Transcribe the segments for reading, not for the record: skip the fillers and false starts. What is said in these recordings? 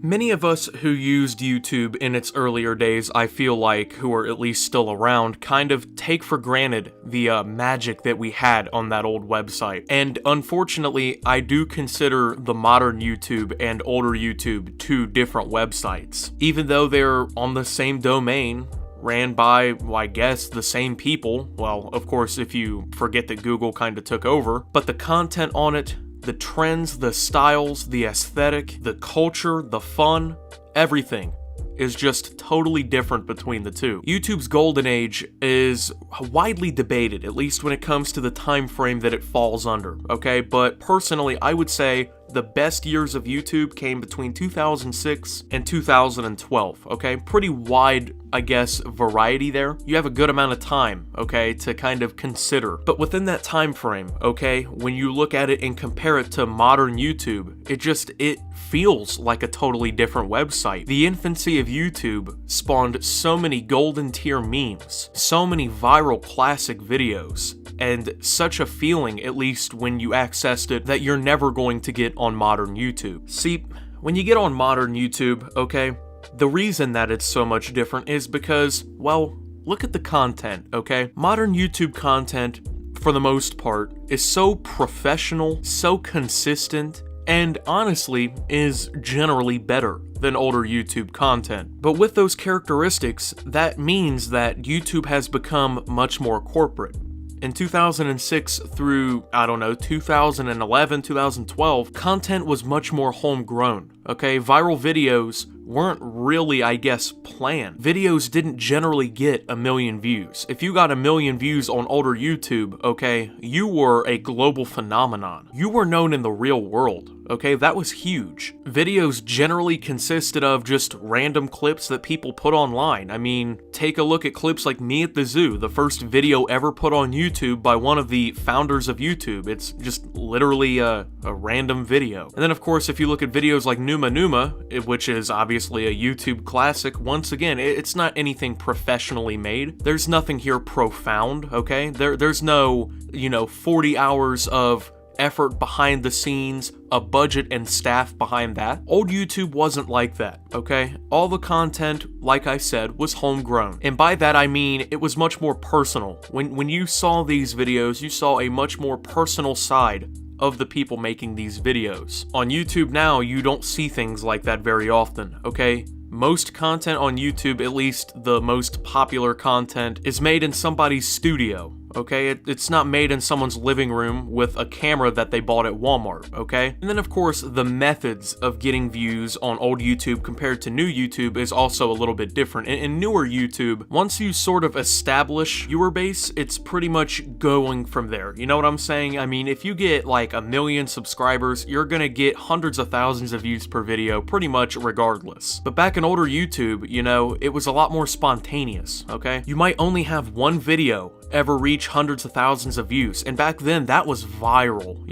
Many of us who used YouTube in its earlier days, I feel like, who are at least still around, kind of take for granted the magic that we had on that old website. And unfortunately, I do consider the modern YouTube and older YouTube two different websites. Even though they're on the same domain, ran by, well, I guess, the same people. Well, of course, if you forget that Google kind of took over. But the content on it, the trends, the styles, the aesthetic, the culture, the fun, everything is just totally different between the two. YouTube's golden age is widely debated, at least when it comes to the time frame that it falls under, okay? But personally, I would say the best years of YouTube came between 2006 and 2012, okay? Pretty wide, I guess, variety there. You have a good amount of time, okay, to kind of consider. But within that time frame, okay, when you look at it and compare it to modern YouTube, it feels like a totally different website. The infancy of YouTube spawned so many golden tier memes, so many viral classic videos, and such a feeling, at least when you accessed it, that you're never going to get on modern YouTube. See, when you get on modern YouTube, okay, the reason that it's so much different is because, well, look at the content, okay? Modern YouTube content, for the most part, is so professional, so consistent, and honestly, is generally better than older YouTube content. But with those characteristics, that means that YouTube has become much more corporate. In 2006 through, 2011, 2012, content was much more homegrown, okay? Viral videos weren't really, I guess, planned. Videos didn't generally get 1 million views. If you got 1 million views on older YouTube, okay, you were a global phenomenon. You were known in the real world, okay? That was huge. Videos generally consisted of just random clips that people put online. I mean, take a look at clips like Me at the Zoo, the first video ever put on YouTube by one of the founders of YouTube. It's just literally a random video. And then, of course, if you look at videos like Numa Numa, which is obviously a YouTube classic, once again, it's not anything professionally made. There's nothing here profound, okay? There's no, 40 hours of effort behind the scenes, a budget and staff behind that. Old YouTube wasn't like that, okay? All the content, like I said, was homegrown. And by that I mean it was much more personal. When you saw these videos, you saw a much more personal side of the people making these videos. On YouTube now, you don't see things like that very often, okay? Most content on YouTube, at least the most popular content, is made in somebody's studio, okay? It's not made in someone's living room with a camera that they bought at Walmart, okay? And then, of course, the methods of getting views on old YouTube compared to new YouTube is also a little bit different. In newer YouTube, once you sort of establish viewer base, it's pretty much going from there. You know what I'm saying? I mean, if you get like 1 million subscribers, you're gonna get hundreds of thousands of views per video pretty much regardless. But back in older YouTube, it was a lot more spontaneous, okay? You might only have one video ever reach hundreds of thousands of views, and back then that was viral.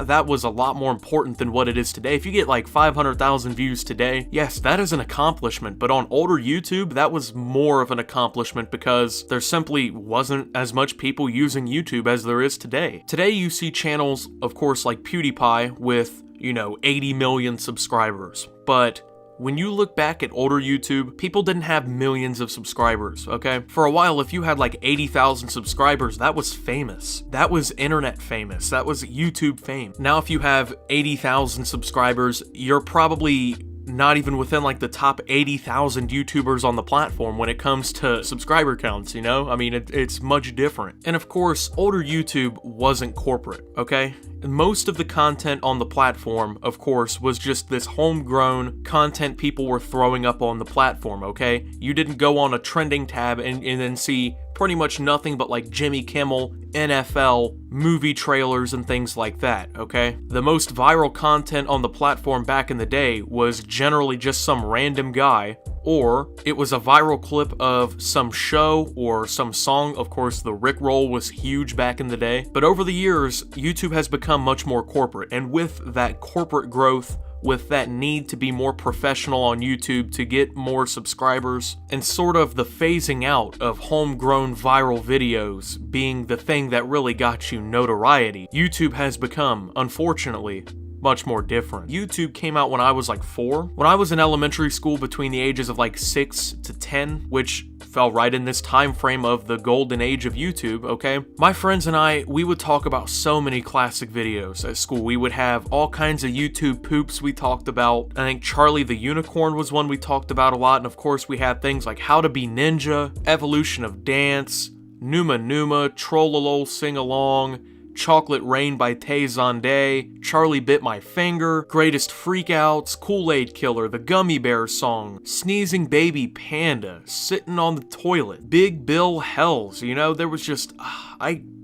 That was a lot more important than what it is today. If you get like 500,000 views today, yes, that is an accomplishment, but on older YouTube, that was more of an accomplishment because there simply wasn't as much people using YouTube as there is today. Today you see channels, of course, like PewDiePie with 80 million subscribers, but when you look back at older YouTube, people didn't have millions of subscribers, okay? For a while, if you had like 80,000 subscribers, that was famous. That was internet famous. That was YouTube fame. Now, if you have 80,000 subscribers, you're probably not even within like the top 80,000 YouTubers on the platform when it comes to subscriber counts, I mean, it's much different. And of course, older YouTube wasn't corporate, okay? Most of the content on the platform, of course, was just this homegrown content people were throwing up on the platform, okay? You didn't go on a trending tab and then see pretty much nothing but like Jimmy Kimmel, NFL, movie trailers, and things like that, okay? The most viral content on the platform back in the day was generally just some random guy, or it was a viral clip of some show or some song. Of course, the Rickroll was huge back in the day. But over the years, YouTube has become much more corporate, and with that corporate growth, with that need to be more professional on YouTube to get more subscribers, and sort of the phasing out of homegrown viral videos being the thing that really got you notoriety, YouTube has become, unfortunately, much more different. YouTube came out when I was like 4. When I was in elementary school between the ages of like 6 to 10, which fell right in this time frame of the golden age of YouTube, okay? My friends and I, we would talk about so many classic videos at school. We would have all kinds of YouTube poops we talked about. I think Charlie the Unicorn was one we talked about a lot, and of course we had things like How to Be Ninja, Evolution of Dance, Numa Numa, Trollolol Sing Along, Chocolate Rain by Tay Zonday, Charlie Bit My Finger, Greatest Freakouts, Kool-Aid Killer, The Gummy Bear Song, Sneezing Baby Panda, Sitting on the Toilet, Big Bill Hells, you know, there was just,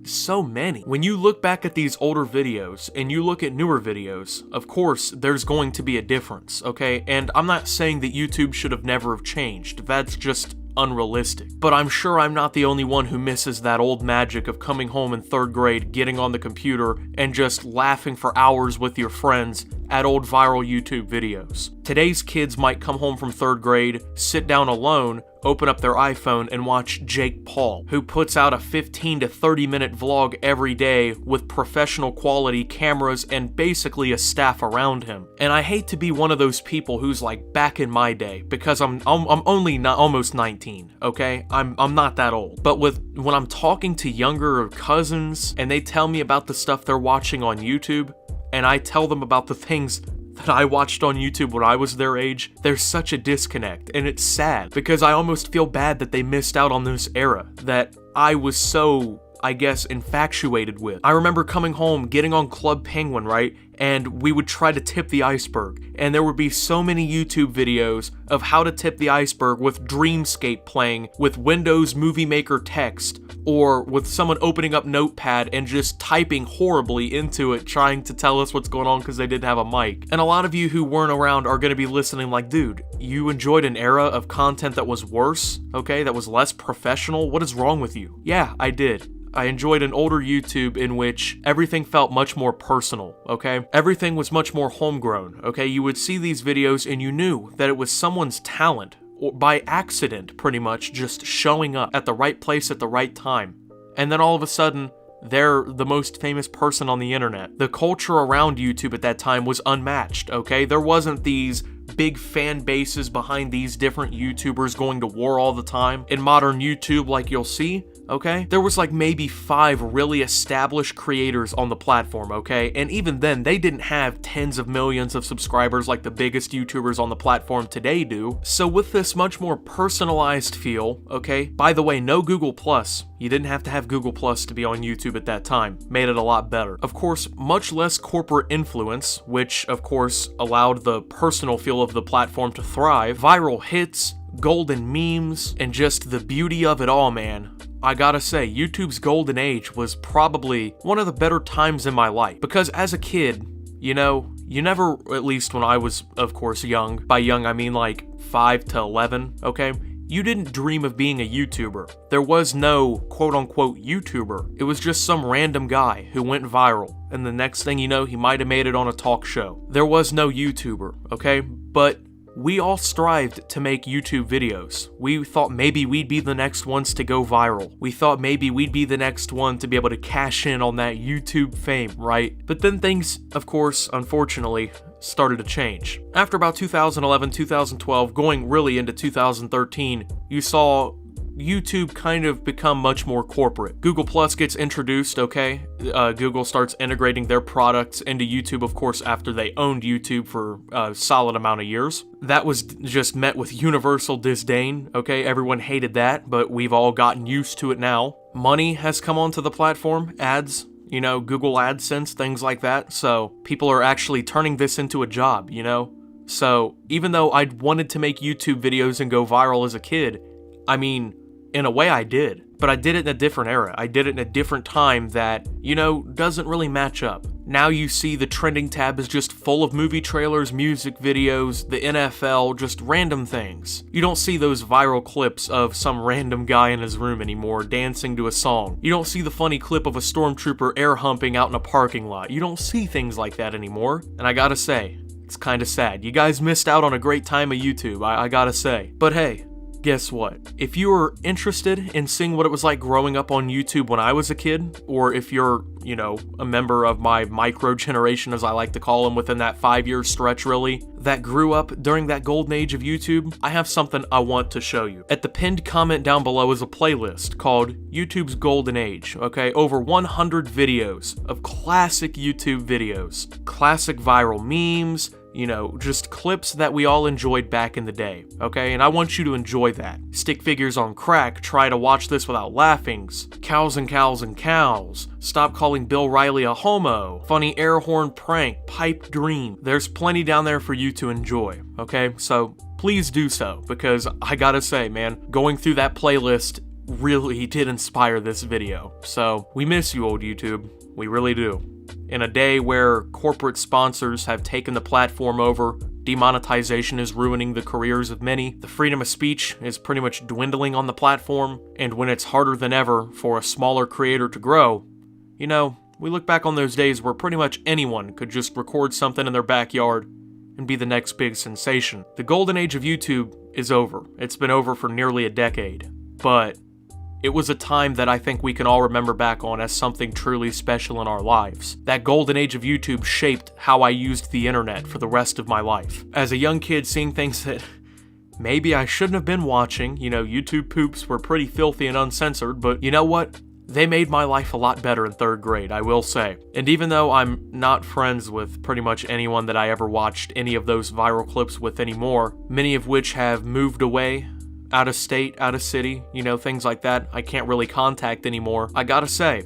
so many. When you look back at these older videos and you look at newer videos, of course, there's going to be a difference, okay? And I'm not saying that YouTube should have never have changed. That's just unrealistic. But I'm sure I'm not the only one who misses that old magic of coming home in 3rd grade, getting on the computer, and just laughing for hours with your friends at old viral YouTube videos. Today's kids might come home from 3rd grade, sit down alone, open up their iPhone and watch Jake Paul, who puts out a 15 to 30 minute vlog every day with professional quality cameras and basically a staff around him. And I hate to be one of those people who's like back in my day, because I'm only not almost 19, okay? I'm not that old. But when I'm talking to younger cousins and they tell me about the stuff they're watching on YouTube, and I tell them about the things that I watched on YouTube when I was their age, there's such a disconnect, and it's sad, because I almost feel bad that they missed out on this era that I was so, I guess, infatuated with. I remember coming home, getting on Club Penguin, right? And we would try to tip the iceberg. And there would be so many YouTube videos of how to tip the iceberg with Dreamscape playing, with Windows Movie Maker text, or with someone opening up Notepad and just typing horribly into it, trying to tell us what's going on because they didn't have a mic. And a lot of you who weren't around are going to be listening like, dude, you enjoyed an era of content that was worse, okay? That was less professional? What is wrong with you? Yeah, I did. I enjoyed an older YouTube in which everything felt much more personal, okay? Everything was much more homegrown, okay? You would see these videos and you knew that it was someone's talent, or by accident, pretty much, just showing up at the right place at the right time. And then all of a sudden, they're the most famous person on the internet. The culture around YouTube at that time was unmatched, okay? There wasn't these big fan bases behind these different YouTubers going to war all the time. In modern YouTube, like you'll see, okay? There was like maybe 5 really established creators on the platform, okay? And even then, they didn't have tens of millions of subscribers like the biggest YouTubers on the platform today do. So with this much more personalized feel, okay? By the way, no Google+. You didn't have to have Google Plus to be on YouTube at that time. Made it a lot better. Of course, much less corporate influence, which of course allowed the personal feel of the platform to thrive. Viral hits, golden memes, and just the beauty of it all, man. I gotta say, YouTube's golden age was probably one of the better times in my life. Because as a kid, you know, you never, at least when I was, of course, young. By young, I mean like 5 to 11, okay? You didn't dream of being a YouTuber. There was no quote-unquote YouTuber. It was just some random guy who went viral, and the next thing you know, he might have made it on a talk show. There was no YouTuber, okay? But we all strived to make YouTube videos. We thought maybe we'd be the next ones to go viral. We thought maybe we'd be the next one to be able to cash in on that YouTube fame, right? But then things, of course, unfortunately, started to change. After about 2011, 2012, going really into 2013, you saw YouTube kind of become much more corporate. Google Plus gets introduced, okay? Google starts integrating their products into YouTube, of course, after they owned YouTube for a solid amount of years. That was just met with universal disdain, okay? Everyone hated that, but we've all gotten used to it now. Money has come onto the platform, ads, you know, Google AdSense, things like that. So people are actually turning this into a job, you know? So even though I'd wanted to make YouTube videos and go viral as a kid, I mean, in a way I did, but I did it in a different era. I did it in a different time that, you know, doesn't really match up. Now you see the trending tab is just full of movie trailers, music videos, the NFL, just random things. You don't see those viral clips of some random guy in his room anymore dancing to a song. You don't see the funny clip of a stormtrooper air humping out in a parking lot. You don't see things like that anymore. And I gotta say, it's kinda sad. You guys missed out on a great time of YouTube, I gotta say. But hey, guess what? If you are interested in seeing what it was like growing up on YouTube when I was a kid, or if you're, you know, a member of my micro generation, as I like to call them, within that 5-year stretch really, that grew up during that golden age of YouTube, I have something I want to show you. At the pinned comment down below is a playlist called YouTube's Golden Age, okay? Over 100 videos of classic YouTube videos, classic viral memes, you know, just clips that we all enjoyed back in the day, okay? And I want you to enjoy that. Stick figures on crack, try to watch this without laughings, cows and cows and cows, stop calling Bill Riley a homo, funny air horn prank, pipe dream. There's plenty down there for you to enjoy, okay? So please do so, because I gotta say, man, going through that playlist really did inspire this video. So we miss you, old YouTube. We really do. In a day where corporate sponsors have taken the platform over, demonetization is ruining the careers of many, the freedom of speech is pretty much dwindling on the platform, and when it's harder than ever for a smaller creator to grow, you know, we look back on those days where pretty much anyone could just record something in their backyard and be the next big sensation. The golden age of YouTube is over. It's been over for nearly a decade, but it was a time that I think we can all remember back on as something truly special in our lives. That golden age of YouTube shaped how I used the internet for the rest of my life. As a young kid, seeing things that maybe I shouldn't have been watching, you know, YouTube poops were pretty filthy and uncensored, but you know what? They made my life a lot better in 3rd grade, I will say. And even though I'm not friends with pretty much anyone that I ever watched any of those viral clips with anymore, many of which have moved away, out of state, out of city, you know, things like that, I can't really contact anymore, I gotta say,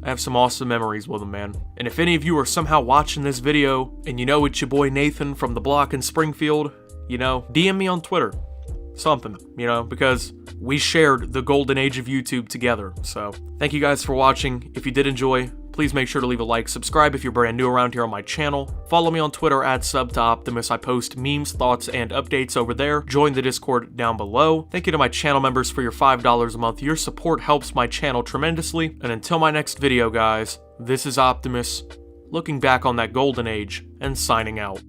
I have some awesome memories with them, man. And if any of you are somehow watching this video, and you know it's your boy Nathan from the block in Springfield, you know, DM me on Twitter. Something, you know, because we shared the golden age of YouTube together. So, thank you guys for watching. If you did enjoy, please make sure to leave a like, subscribe if you're brand new around here on my channel, follow me on Twitter at @SubToOptimus. I post memes, thoughts, and updates over there. Join the Discord down below. Thank you to my channel members for your $5 a month. Your support helps my channel tremendously. And until my next video, guys, this is Optimus, looking back on that golden age and signing out.